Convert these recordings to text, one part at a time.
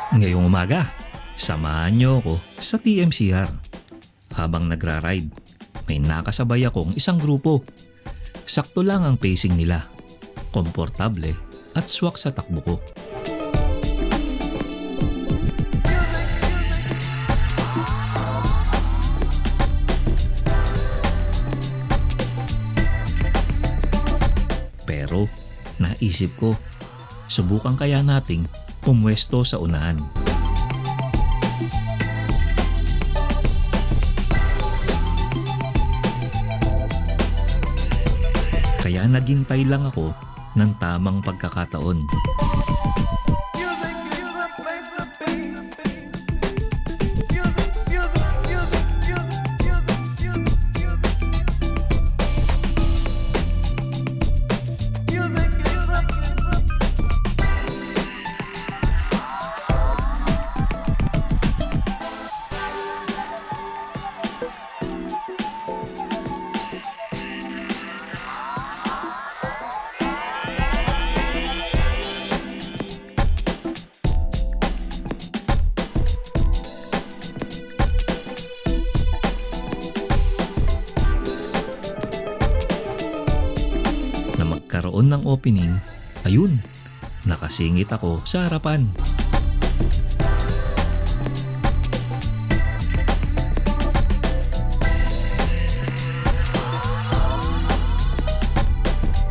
Ngayong umaga, samahan niyo ako sa TMCR. Habang nagra-ride, may nakasabay akong isang grupo. Sakto lang ang pacing nila, komportable at swak sa takbo ko. Pero naisip ko, subukan kaya nating pumwesto sa unahan. Kaya naghintay lang ako ng tamang pagkakataon. Na magkaroon ng opening, ayun, nakasingit ako sa harapan.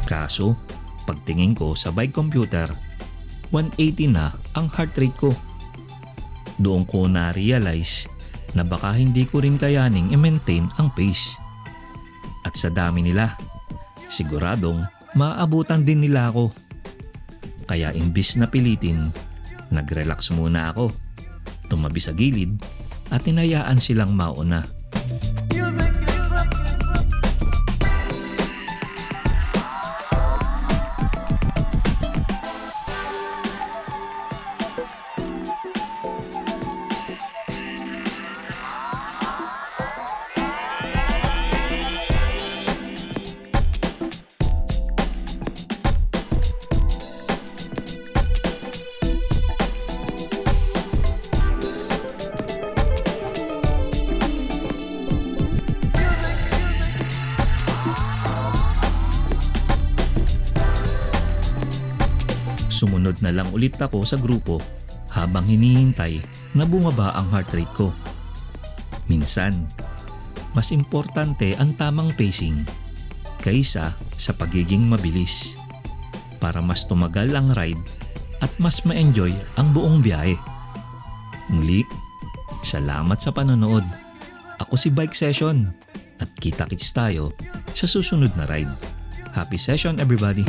Kaso, pagtingin ko sa bike computer, 180 na ang heart rate ko. Doon ko na-realize na baka hindi ko rin kayaning i-maintain ang pace. At sa dami nila, siguradong maabutan din nila ako. Kaya imbis na pilitin, nag-relax muna ako, tumabi sa gilid at hinayaan silang mauna. Sumunod na lang ulit ako sa grupo habang hinihintay na bumaba ang heart rate ko. Minsan, mas importante ang tamang pacing kaysa sa pagiging mabilis para mas tumagal ang ride at mas ma-enjoy ang buong biyahe. Muli, salamat sa panonood. Ako si Bike Session at kita-kits tayo sa susunod na ride. Happy session everybody!